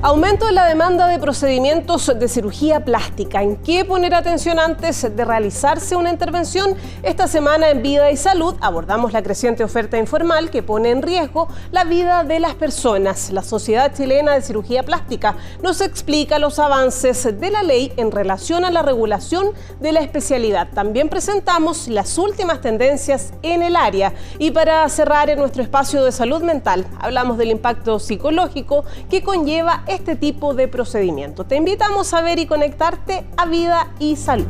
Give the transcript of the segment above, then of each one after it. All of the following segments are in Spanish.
Aumento en la demanda de procedimientos de cirugía plástica. ¿En qué poner atención antes de realizarse una intervención? Esta semana en Vida y Salud abordamos la creciente oferta informal que pone en riesgo la vida de las personas. La Sociedad Chilena de Cirugía Plástica nos explica los avances de la ley en relación a la regulación de la especialidad. También presentamos las últimas tendencias en el área. Y para cerrar en nuestro espacio de salud mental, hablamos del impacto psicológico que conlleva este tipo de procedimiento. Te invitamos a ver y conectarte a Vida y Salud.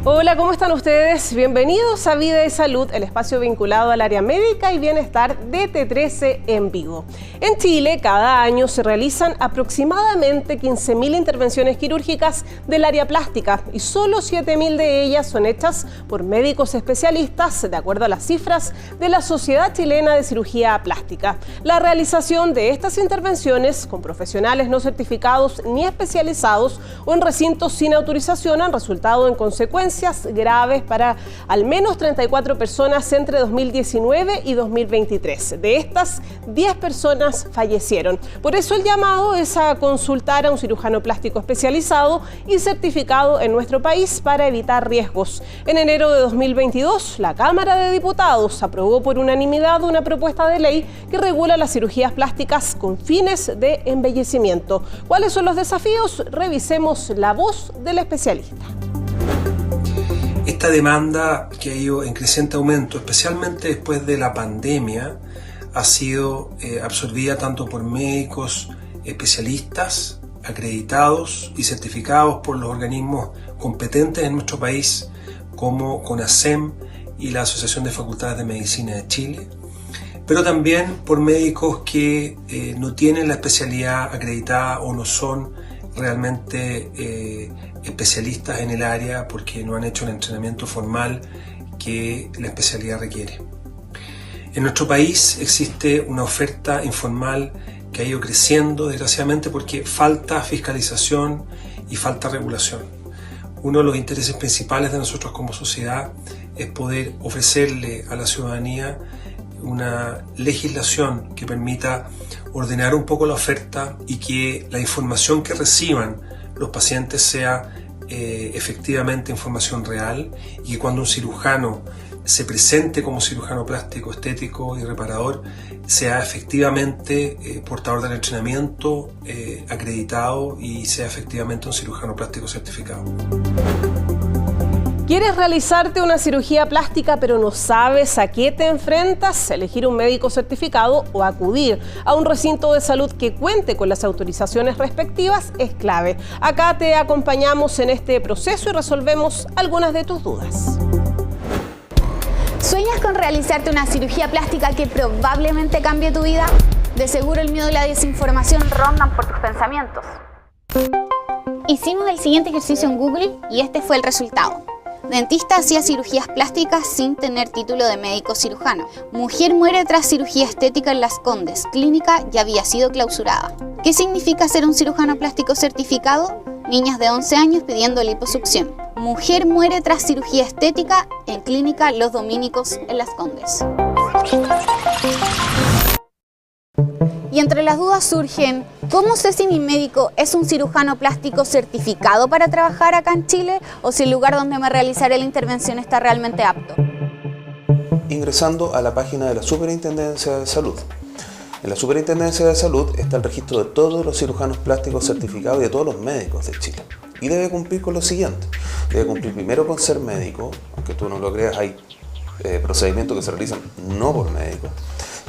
Hola, ¿cómo están ustedes? Bienvenidos a Vida y Salud, el espacio vinculado al área médica y bienestar de T13 en Vigo. En Chile, cada año se realizan aproximadamente 15.000 intervenciones quirúrgicas del área plástica y solo 7.000 de ellas son hechas por médicos especialistas, de acuerdo a las cifras de la Sociedad Chilena de Cirugía Plástica. La realización de estas intervenciones con profesionales no certificados ni especializados o en recintos sin autorización han resultado en consecuencias graves para al menos 34 personas entre 2019 y 2023. De estas, 10 personas fallecieron. Por eso el llamado es a consultar a un cirujano plástico especializado y certificado en nuestro país para evitar riesgos. En enero de 2022, la Cámara de Diputados aprobó por unanimidad una propuesta de ley que regula las cirugías plásticas con fines de embellecimiento. ¿Cuáles son los desafíos? Revisemos la voz del especialista. Esta demanda que ha ido en creciente aumento, especialmente después de la pandemia, ha sido absorbida tanto por médicos especialistas, acreditados y certificados por los organismos competentes en nuestro país, como CONASEM y la Asociación de Facultades de Medicina de Chile, pero también por médicos que no tienen la especialidad acreditada o no son realmente especialistas en el área porque no han hecho el entrenamiento formal que la especialidad requiere. En nuestro país existe una oferta informal que ha ido creciendo desgraciadamente porque falta fiscalización y falta regulación. Uno de los intereses principales de nosotros como sociedad es poder ofrecerle a la ciudadanía una legislación que permita ordenar un poco la oferta y que la información que reciban los pacientes sea efectivamente información real y que cuando un cirujano se presente como cirujano plástico, estético y reparador sea efectivamente portador del entrenamiento acreditado y sea efectivamente un cirujano plástico certificado. ¿Quieres realizarte una cirugía plástica pero no sabes a qué te enfrentas? Elegir un médico certificado o acudir a un recinto de salud que cuente con las autorizaciones respectivas es clave. Acá te acompañamos en este proceso y resolvemos algunas de tus dudas. ¿Sueñas con realizarte una cirugía plástica que probablemente cambie tu vida? De seguro el miedo y la desinformación rondan por tus pensamientos. Hicimos el siguiente ejercicio en Google y este fue el resultado. Dentista hacía cirugías plásticas sin tener título de médico cirujano. Mujer muere tras cirugía estética en Las Condes. Clínica ya había sido clausurada. ¿Qué significa ser un cirujano plástico certificado? Niñas de 11 años pidiendo liposucción. Mujer muere tras cirugía estética en Clínica Los Dominicos en Las Condes. Y entre las dudas surgen, ¿cómo sé si mi médico es un cirujano plástico certificado para trabajar acá en Chile o si el lugar donde me realizaré la intervención está realmente apto? Ingresando a la página de la Superintendencia de Salud. En la Superintendencia de Salud está el registro de todos los cirujanos plásticos certificados y de todos los médicos de Chile. Y debe cumplir con lo siguiente. Debe cumplir primero con ser médico, aunque tú no lo creas, hay procedimientos que se realizan no por médicos.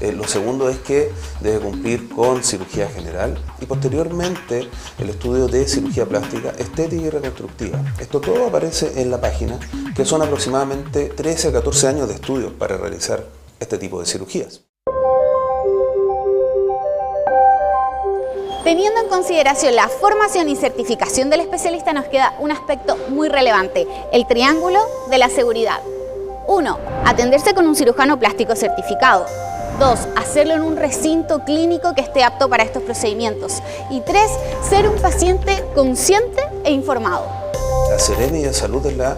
Lo segundo es que debe cumplir con cirugía general y posteriormente el estudio de cirugía plástica, estética y reconstructiva. Esto todo aparece en la página, que son aproximadamente 13 a 14 años de estudios para realizar este tipo de cirugías. Teniendo en consideración la formación y certificación del especialista, nos queda un aspecto muy relevante, el triángulo de la seguridad. 1. Atenderse con un cirujano plástico certificado. 2. Hacerlo en un recinto clínico que esté apto para estos procedimientos. Y 3. Ser un paciente consciente e informado. La Seremi de Salud es la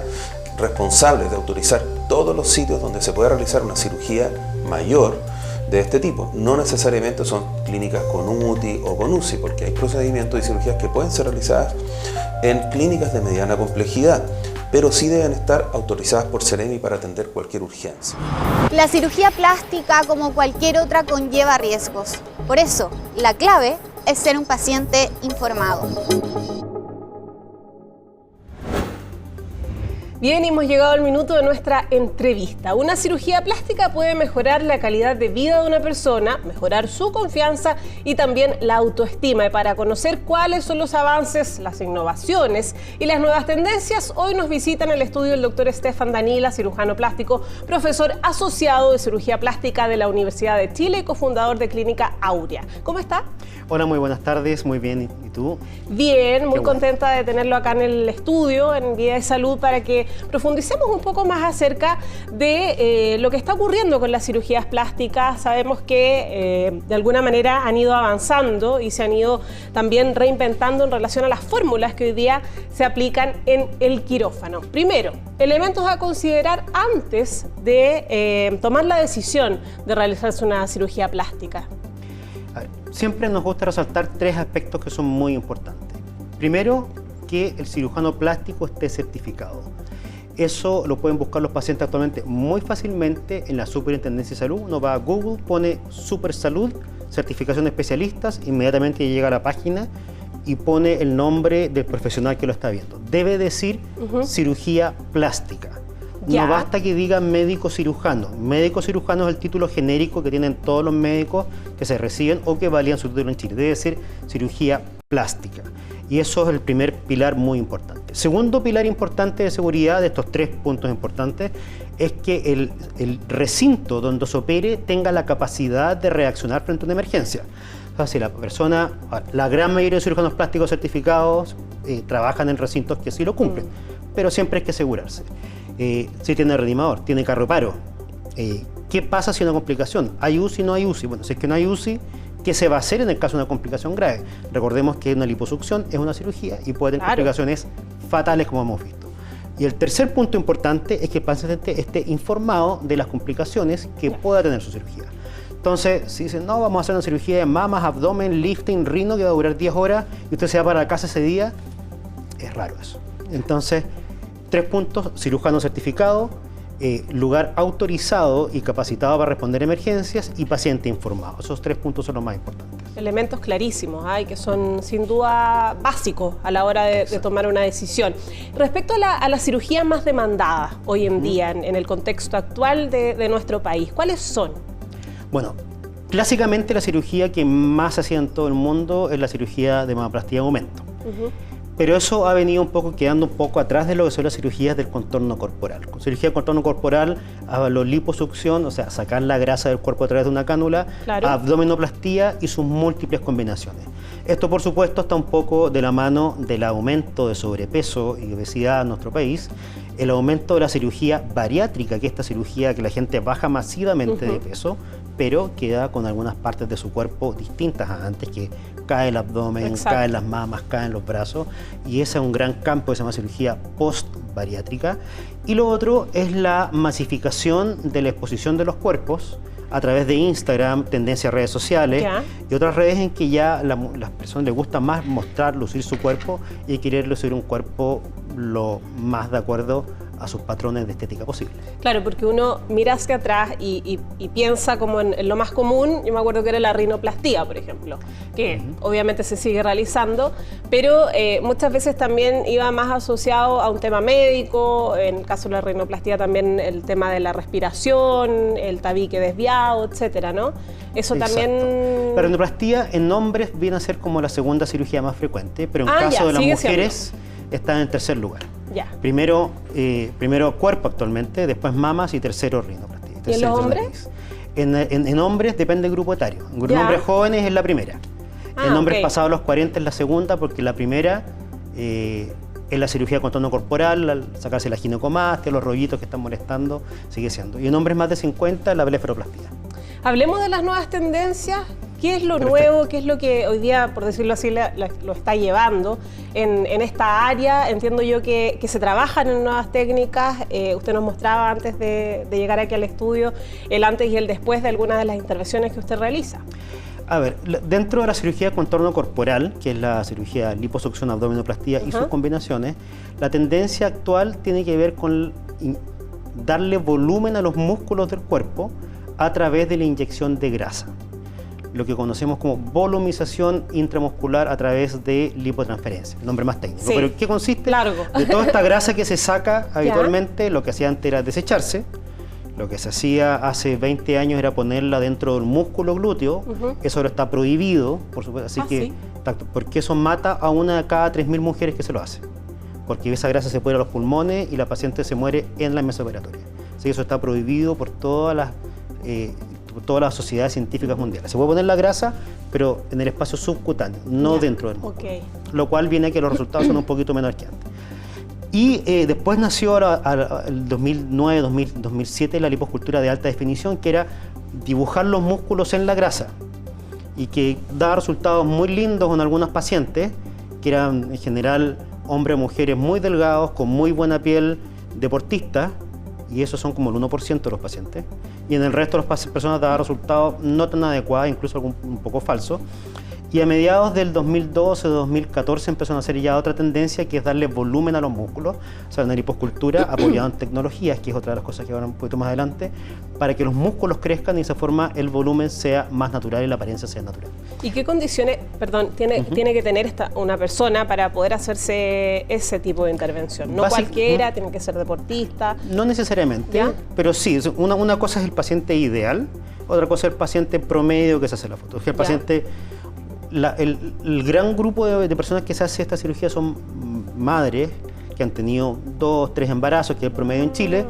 responsable de autorizar todos los sitios donde se puede realizar una cirugía mayor de este tipo. No necesariamente son clínicas con UTI o con UCI, porque hay procedimientos y cirugías que pueden ser realizadas en clínicas de mediana complejidad, pero sí deben estar autorizadas por Ceremi para atender cualquier urgencia. La cirugía plástica, como cualquier otra, conlleva riesgos. Por eso, la clave es ser un paciente informado. Bien, hemos llegado al minuto de nuestra entrevista. Una cirugía plástica puede mejorar la calidad de vida de una persona, mejorar su confianza y también la autoestima. Y para conocer cuáles son los avances, las innovaciones y las nuevas tendencias, hoy nos visita en el estudio el doctor Stefan Danila, cirujano plástico, profesor asociado de cirugía plástica de la Universidad de Chile y cofundador de Clínica Aurea. ¿Cómo está? Hola, muy buenas tardes, muy bien, ¿y tú? Bien, muy contenta de tenerlo acá en el estudio, en Vida de Salud, para que profundicemos un poco más acerca de lo que está ocurriendo con las cirugías plásticas. Sabemos que de alguna manera han ido avanzando y se han ido también reinventando en relación a las fórmulas que hoy día se aplican en el quirófano. Primero, elementos a considerar antes de tomar la decisión de realizarse una cirugía plástica. Siempre nos gusta resaltar tres aspectos que son muy importantes. Primero, que el cirujano plástico esté certificado. Eso lo pueden buscar los pacientes actualmente muy fácilmente en la Superintendencia de Salud. Uno va a Google, pone Super Salud, certificación de especialistas, inmediatamente llega a la página y pone el nombre del profesional que lo está viendo. Debe decir cirugía plástica. Ya. No basta que diga médico cirujano. Médico cirujano es el título genérico que tienen todos los médicos que se reciben o que valían su título en Chile. Debe ser cirugía plástica. Y eso es el primer pilar muy importante. Segundo pilar importante de seguridad de estos tres puntos importantes es que el recinto donde se opere tenga la capacidad de reaccionar frente a una emergencia. O sea, si la persona, la gran mayoría de cirujanos plásticos certificados trabajan en recintos que sí lo cumplen, pero siempre hay que asegurarse. Si tiene reanimador, tiene carro paro. ¿Qué pasa si hay una complicación? ¿Hay UCI o no hay UCI? Bueno, si es que no hay UCI, ¿qué se va a hacer en el caso de una complicación grave? Recordemos que una liposucción es una cirugía y puede tener complicaciones fatales, como hemos visto. Y el tercer punto importante es que el paciente esté informado de las complicaciones que pueda tener su cirugía. Entonces, si dicen, no, vamos a hacer una cirugía de mamas, abdomen, lifting, rino, que va a durar 10 horas y usted se va para la casa ese día, es raro eso. Entonces, 3 puntos: cirujano certificado, lugar autorizado y capacitado para responder emergencias y paciente informado. Esos 3 puntos son los más importantes. Elementos clarísimos y que son sin duda básicos a la hora de tomar una decisión. Respecto a las cirugías más demandadas hoy en día en el contexto actual de nuestro país, ¿cuáles son? Bueno, clásicamente la cirugía que más se hacía en todo el mundo es la cirugía de mamaplastía de aumento. Pero eso ha venido quedando un poco atrás de lo que son las cirugías del contorno corporal. Con cirugía del contorno corporal hablo liposucción, o sea, sacar la grasa del cuerpo a través de una cánula, abdominoplastía y sus múltiples combinaciones. Esto, por supuesto, está un poco de la mano del aumento de sobrepeso y obesidad en nuestro país, el aumento de la cirugía bariátrica, que es esta cirugía que la gente baja masivamente de peso, pero queda con algunas partes de su cuerpo distintas a antes, que cae el abdomen, caen las mamas, caen los brazos, y ese es un gran campo que se llama cirugía post-bariátrica. Y lo otro es la masificación de la exposición de los cuerpos a través de Instagram, tendencia a redes sociales y otras redes en que ya las personas les gusta más mostrar, lucir su cuerpo y querer lucir un cuerpo lo más de acuerdo a sus patrones de estética posible. Claro, porque uno mira hacia atrás y piensa como en lo más común. Yo me acuerdo que era la rinoplastía, por ejemplo, que obviamente se sigue realizando, pero muchas veces también iba más asociado a un tema médico. En el caso de la rinoplastía también el tema de la respiración, el tabique desviado, etcétera, ¿no? Eso también... La rinoplastía en hombres viene a ser como la segunda cirugía más frecuente, pero en caso de las mujeres está en el tercer lugar. Primero cuerpo actualmente, después mamas y tercero rinoplastía. ¿Y en los hombres? En hombres depende del grupo etario. En hombres jóvenes es la primera. En hombres pasados los 40 es la segunda, porque la primera es la cirugía de contorno corporal, sacarse la ginecomastia, los rollitos que están molestando, sigue siendo. Y en hombres más de 50 la blefaroplastia. Hablemos de las nuevas tendencias ¿Qué es lo nuevo? ¿Qué es lo que hoy día, por decirlo así, lo está llevando en esta área? Entiendo yo que se trabajan en nuevas técnicas. Usted nos mostraba antes de llegar aquí al estudio el antes y el después de algunas de las intervenciones que usted realiza. A ver, dentro de la cirugía de contorno corporal, que es la cirugía liposucción, abdominoplastía y sus combinaciones, la tendencia actual tiene que ver con darle volumen a los músculos del cuerpo a través de la inyección de grasa, lo que conocemos como volumización intramuscular a través de lipotransferencia, el nombre más técnico. Sí. Pero ¿qué consiste? Largo. De toda esta grasa que se saca habitualmente, lo que hacía antes era desecharse. Lo que se hacía hace 20 años era ponerla dentro del músculo glúteo. Eso ahora está prohibido, por supuesto. Así que, sí. porque eso mata a una de cada 3.000 mujeres que se lo hace. Porque esa grasa se puede a los pulmones y la paciente se muere en la mesa operatoria. Así que eso está prohibido por todas las sociedades científicas mundiales. Se puede poner la grasa, pero en el espacio subcutáneo, no dentro del músculo. Lo cual viene a que los resultados son un poquito menores que antes. Y después nació el 2009, 2007 la liposcultura de alta definición, que era dibujar los músculos en la grasa y que daba resultados muy lindos en algunos pacientes, que eran en general hombres o mujeres muy delgados, con muy buena piel, deportistas, y esos son como el 1% de los pacientes. Y en el resto de las personas daba resultados no tan adecuados, incluso un poco falsos. Y a mediados del 2012 o 2014 empezó a hacer ya otra tendencia, que es darle volumen a los músculos, o sea, una liposcultura apoyada en tecnologías, que es otra de las cosas que van un poquito más adelante, para que los músculos crezcan y de esa forma el volumen sea más natural y la apariencia sea natural. ¿Y qué condiciones, tiene que tener una persona para poder hacerse ese tipo de intervención? No cualquiera, tiene que ser deportista. No necesariamente, pero sí, una cosa es el paciente ideal, otra cosa es el paciente promedio que se hace la foto. Es que el paciente... El gran grupo de personas que se hace esta cirugía son madres que han tenido 2, 3 embarazos, que es el promedio en Chile,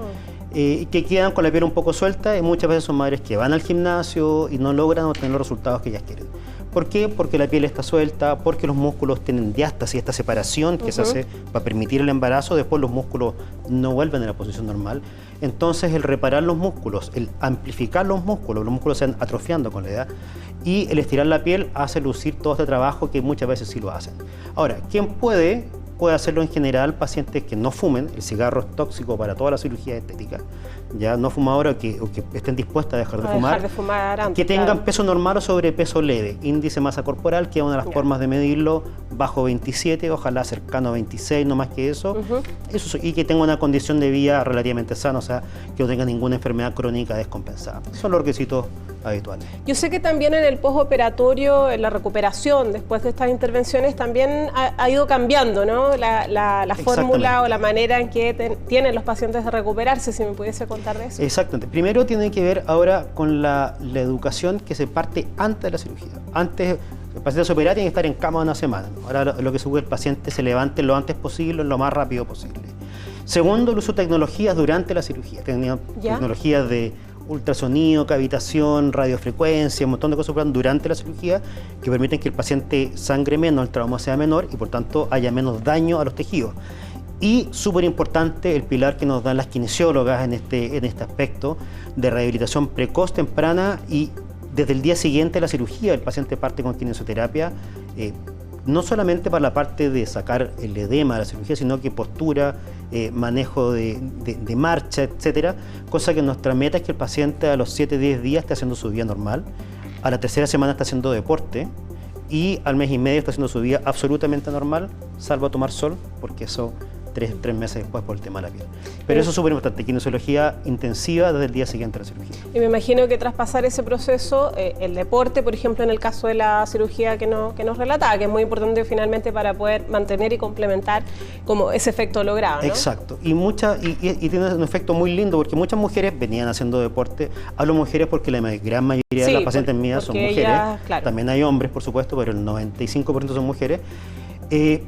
y que quedan con la piel un poco suelta, y muchas veces son madres que van al gimnasio y no logran obtener los resultados que ellas quieren. ¿Por qué? Porque la piel está suelta, porque los músculos tienen diástasis, esta separación que se hace para permitir el embarazo, después los músculos no vuelven a la posición normal. Entonces el reparar los músculos, el amplificar los músculos se van atrofiando con la edad, y el estirar la piel hace lucir todo este trabajo que muchas veces sí lo hacen. Ahora, ¿quién puede hacerlo en general? Pacientes que no fumen, el cigarro es tóxico para toda la cirugía estética, ya no fumadores o que estén dispuestas a dejar de fumar antes, que tengan peso normal o sobrepeso leve, índice de masa corporal, que es una de las formas de medirlo, bajo 27, ojalá cercano a 26, no más que eso, y que tenga una condición de vida relativamente sana, o sea, que no tenga ninguna enfermedad crónica descompensada. Son los requisitos habituales. Yo sé que también en el postoperatorio, en la recuperación después de estas intervenciones, también ha ido cambiando, ¿no? La fórmula o la manera en que tienen los pacientes de recuperarse, si me pudiese contar de eso. Exactamente. Primero tiene que ver ahora con la educación que se parte antes de la cirugía. Antes, el paciente se opera, tiene que estar en cama una semana. Ahora lo que se busca es que el paciente se levante lo antes posible, lo más rápido posible. Segundo, el uso de tecnologías durante la cirugía. Tecnologías de ultrasonido, cavitación, radiofrecuencia, un montón de cosas durante la cirugía que permiten que el paciente sangre menos, el trauma sea menor y por tanto haya menos daño a los tejidos. Y súper importante el pilar que nos dan las kinesiólogas en este aspecto de rehabilitación precoz, temprana, y desde el día siguiente de la cirugía el paciente parte con kinesioterapia, no solamente para la parte de sacar el edema de la cirugía, sino que postura, manejo de marcha, etcétera, cosa que nuestra meta es que el paciente a los 7-10 días esté haciendo su vida normal, a la tercera semana está haciendo deporte y al mes y medio está haciendo su vida absolutamente normal, salvo tomar sol, porque eso 3 meses después por el tema de la piel. Pero eso es súper importante, kinesiología intensiva desde el día siguiente de la cirugía. Y me imagino que tras pasar ese proceso, el deporte, por ejemplo, en el caso de la cirugía que nos relataba, que es muy importante finalmente para poder mantener y complementar como ese efecto logrado, ¿no? Exacto. Y tiene un efecto muy lindo, porque muchas mujeres venían haciendo deporte. Hablo mujeres porque la gran mayoría de las pacientes mías son mujeres. También hay hombres, por supuesto, pero el 95% son mujeres.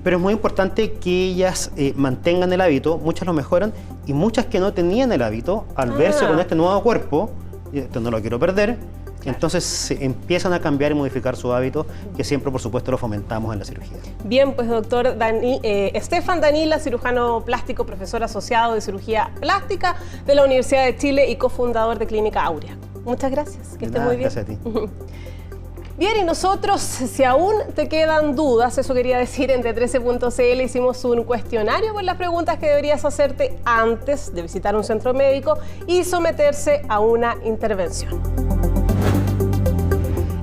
Pero es muy importante que ellas mantengan el hábito, muchas lo mejoran, y muchas que no tenían el hábito, al verse con este nuevo cuerpo, esto no lo quiero perder, entonces se empiezan a cambiar y modificar su hábito, que siempre, por supuesto, lo fomentamos en la cirugía. Bien, pues doctor Estefan Danila, cirujano plástico, profesor asociado de cirugía plástica de la Universidad de Chile y cofundador de Clínica Aurea. Muchas gracias, que esté muy bien. Gracias a ti. Bien, y nosotros, si aún te quedan dudas, eso quería decir, en T13.cl hicimos un cuestionario con las preguntas que deberías hacerte antes de visitar un centro médico y someterse a una intervención.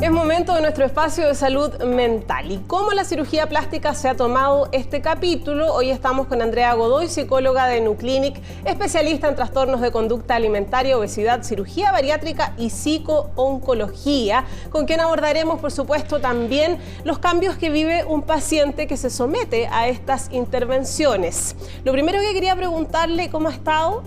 Es momento de nuestro espacio de salud mental. ¿Y cómo la cirugía plástica se ha tomado este capítulo? Hoy estamos con Andrea Godoy, psicóloga de Nuclinic, especialista en trastornos de conducta alimentaria, obesidad, cirugía bariátrica y psico-oncología, con quien abordaremos, por supuesto, también los cambios que vive un paciente que se somete a estas intervenciones. Lo primero que quería preguntarle, ¿cómo ha estado?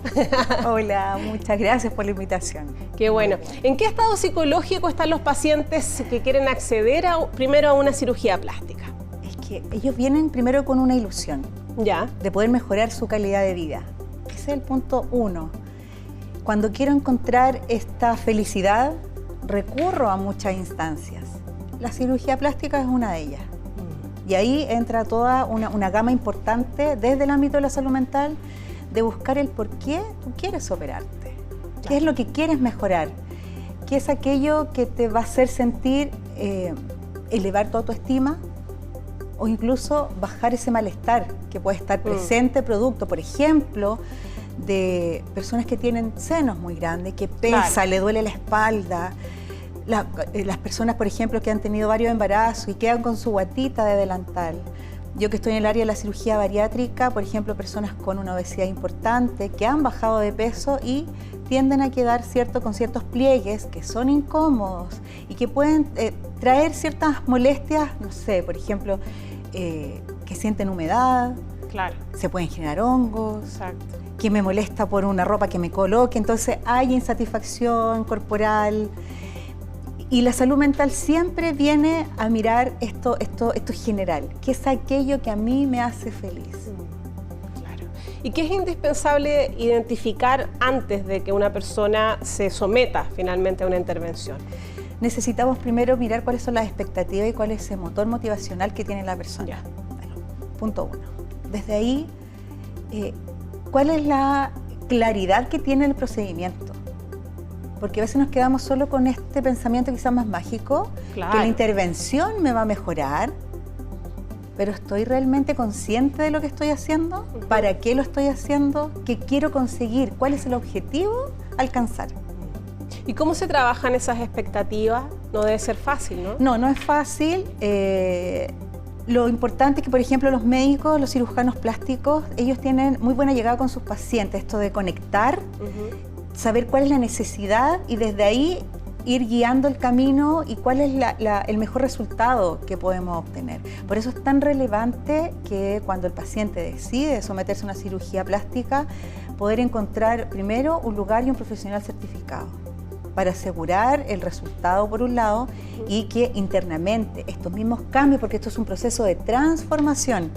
Hola, muchas gracias por la invitación. Qué bueno. ¿En qué estado psicológico están los pacientes que quieren acceder primero a una cirugía plástica? Es que ellos vienen primero con una ilusión de poder mejorar su calidad de vida. Ese es el punto 1. Cuando quiero encontrar esta felicidad, recurro a muchas instancias. La cirugía plástica es una de ellas. Y ahí entra toda una gama importante desde el ámbito de la salud mental de buscar el por qué tú quieres operarte. ¿Qué es lo que quieres mejorar? ¿Qué es aquello que te va a hacer sentir elevar tu autoestima o incluso bajar ese malestar que puede estar presente producto, por ejemplo, de personas que tienen senos muy grandes, que pesa, le duele la espalda, las personas, por ejemplo, que han tenido varios embarazos y quedan con su guatita de delantal. Yo que estoy en el área de la cirugía bariátrica, por ejemplo, personas con una obesidad importante que han bajado de peso y tienden a quedar con ciertos pliegues que son incómodos y que pueden traer ciertas molestias, no sé, por ejemplo, que sienten humedad, se pueden generar hongos, que me molesta por una ropa que me coloque, entonces hay insatisfacción corporal. Y la salud mental siempre viene a mirar esto general, que es aquello que a mí me hace feliz. Claro. ¿Y qué es indispensable identificar antes de que una persona se someta finalmente a una intervención? Necesitamos primero mirar cuáles son las expectativas y cuál es ese motor motivacional que tiene la persona. Bueno, punto 1. Desde ahí, ¿cuál es la claridad que tiene el procedimiento? Porque a veces nos quedamos solo con este pensamiento quizás más mágico, que la intervención me va a mejorar, pero ¿estoy realmente consciente de lo que estoy haciendo? ¿Para qué lo estoy haciendo? ¿Qué quiero conseguir? ¿Cuál es el objetivo a alcanzar? ¿Y cómo se trabajan esas expectativas? No debe ser fácil, ¿no? No, no es fácil. Lo importante es que, por ejemplo, los médicos, los cirujanos plásticos, ellos tienen muy buena llegada con sus pacientes, esto de conectar, saber cuál es la necesidad y desde ahí ir guiando el camino y cuál es el mejor resultado que podemos obtener. Por eso es tan relevante que cuando el paciente decide someterse a una cirugía plástica, poder encontrar primero un lugar y un profesional certificado para asegurar el resultado por un lado y que internamente estos mismos cambios, porque esto es un proceso de transformación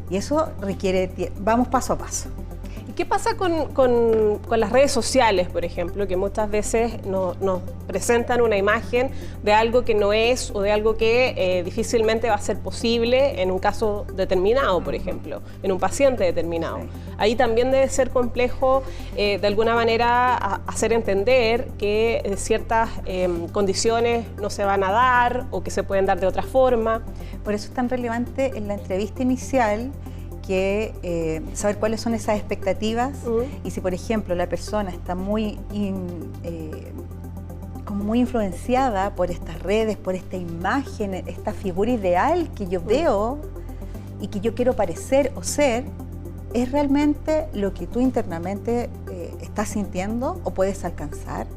y eso requiere tiempo. Vamos paso a paso. ¿Qué pasa con las redes sociales, por ejemplo, que muchas veces nos presentan una imagen de algo que no es o de algo que difícilmente va a ser posible en un caso determinado, por ejemplo, en un paciente determinado? Ahí también debe ser complejo, de alguna manera, hacer entender que ciertas condiciones no se van a dar o que se pueden dar de otra forma. Por eso es tan relevante en la entrevista inicial que saber cuáles son esas expectativas y si, por ejemplo, la persona está muy influenciada por estas redes, por esta imagen, esta figura ideal que yo veo y que yo quiero parecer o ser, ¿es realmente lo que tú internamente estás sintiendo o puedes alcanzar?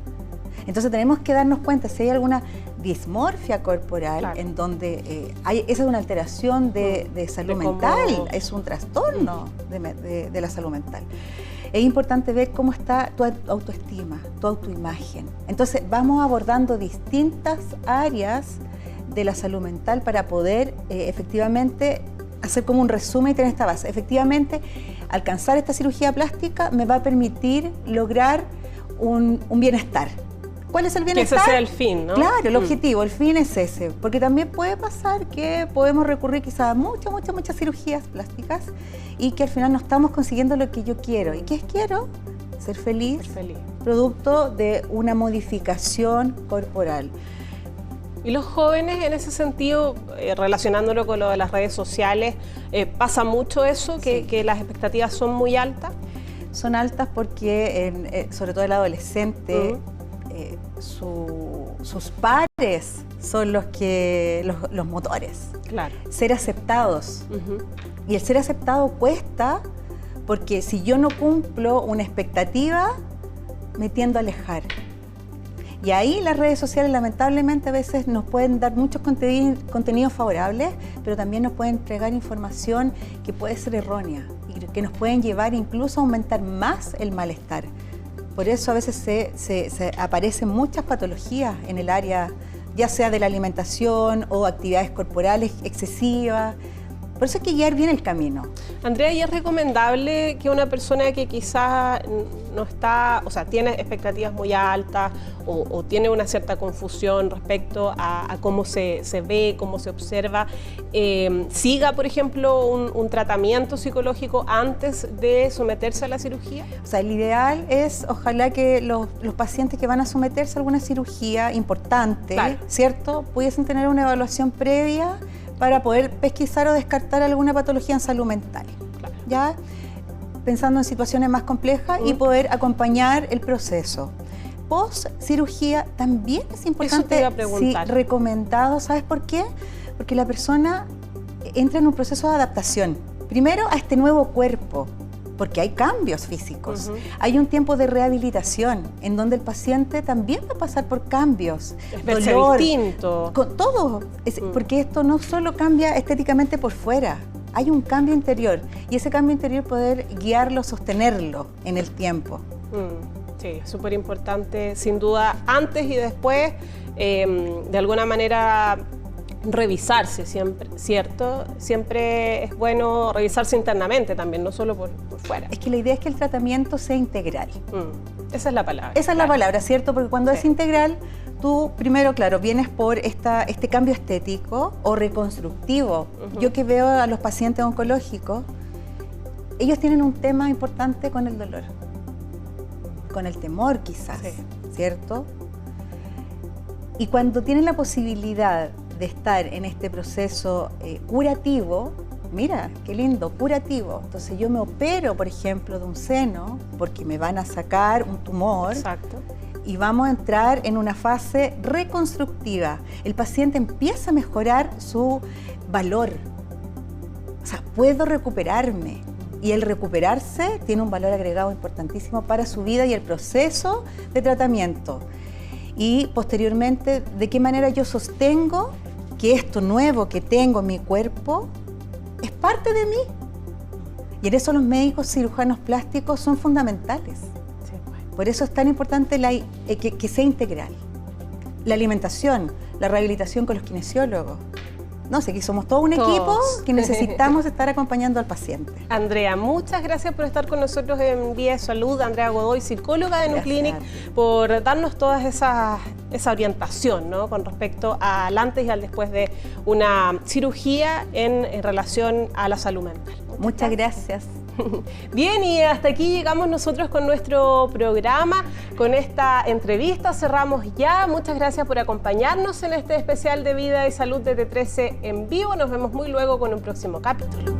Entonces tenemos que darnos cuenta si hay alguna dismorfia corporal en donde esa es una alteración de salud mental, es un trastorno de la salud mental. Es importante ver cómo está tu autoestima, tu autoimagen. Entonces vamos abordando distintas áreas de la salud mental para poder efectivamente hacer como un resumen y tener esta base. Efectivamente, alcanzar esta cirugía plástica me va a permitir lograr un bienestar. ¿Cuál es el bienestar? Que ese sea el fin, ¿no? Claro, el objetivo, el fin es ese. Porque también puede pasar que podemos recurrir quizás a muchas cirugías plásticas y que al final no estamos consiguiendo lo que yo quiero. ¿Y qué es quiero? Ser feliz, producto de una modificación corporal. Y los jóvenes, en ese sentido, relacionándolo con lo de las redes sociales, ¿pasa mucho eso, que las expectativas son muy altas? Son altas porque, sobre todo el adolescente, sus pares son los motores. Claro. Ser aceptados. Y el ser aceptado cuesta, porque si yo no cumplo una expectativa, me tiendo a alejar. Y ahí las redes sociales lamentablemente a veces nos pueden dar muchos contenidos favorables, pero también nos pueden entregar información que puede ser errónea y que nos pueden llevar incluso a aumentar más el malestar. Por eso a veces se aparecen muchas patologías en el área, ya sea de la alimentación o actividades corporales excesivas. Por eso hay que guiar bien el camino. Andrea, ¿y es recomendable que una persona que quizás no está, o sea, tiene expectativas muy altas o tiene una cierta confusión respecto a cómo se ve, cómo se observa, siga, por ejemplo, un tratamiento psicológico antes de someterse a la cirugía? O sea, el ideal es, ojalá que los pacientes que van a someterse a alguna cirugía importante, claro, ¿cierto?, pudiesen tener una evaluación previa para poder pesquisar o descartar alguna patología en salud mental, claro, ¿ya? Pensando en situaciones más complejas y poder acompañar el proceso. Post cirugía también es importante, sí, recomendado. ¿Sabes por qué? Porque la persona entra en un proceso de adaptación. Primero a este nuevo cuerpo, porque hay cambios físicos. Hay un tiempo de rehabilitación en donde el paciente también va a pasar por cambios. Dolor, distinto. Con todo, porque esto no solo cambia estéticamente por fuera, hay un cambio interior y ese cambio interior poder guiarlo, sostenerlo en el tiempo. Sí, súper importante, sin duda, antes y después, de alguna manera revisarse siempre, ¿cierto? Siempre es bueno revisarse internamente también, no solo por fuera. Es que la idea es que el tratamiento sea integral. Esa es la palabra. Esa es la palabra, ¿cierto? Porque cuando es integral, tú primero, claro, vienes por este cambio estético o reconstructivo. Yo que veo a los pacientes oncológicos, ellos tienen un tema importante con el dolor, con el temor quizás, ¿cierto? Y cuando tienen la posibilidad de estar en este proceso curativo, mira, qué lindo, curativo. Entonces yo me opero, por ejemplo, de un seno, porque me van a sacar un tumor. Exacto. Y vamos a entrar en una fase reconstructiva. El paciente empieza a mejorar su valor. O sea, puedo recuperarme. Y el recuperarse tiene un valor agregado importantísimo para su vida y el proceso de tratamiento. Y posteriormente, ¿de qué manera yo sostengo que esto nuevo que tengo en mi cuerpo es parte de mí? Y en eso los médicos cirujanos plásticos son fundamentales. Sí, bueno. Por eso es tan importante que sea integral. La alimentación, la rehabilitación con los kinesiólogos. No sé, aquí somos todo un equipo que necesitamos estar acompañando al paciente. Andrea, muchas gracias por estar con nosotros en Vía de Salud. Andrea Godoy, psicóloga de Nuclinic, por darnos toda esa orientación, ¿no?, con respecto al antes y al después de una cirugía en relación a la salud mental. Muchas gracias. Bien, y hasta aquí llegamos nosotros con nuestro programa, con esta entrevista. Cerramos ya. Muchas gracias por acompañarnos en este especial de Vida y Salud de T13 en vivo. Nos vemos muy luego con un próximo capítulo.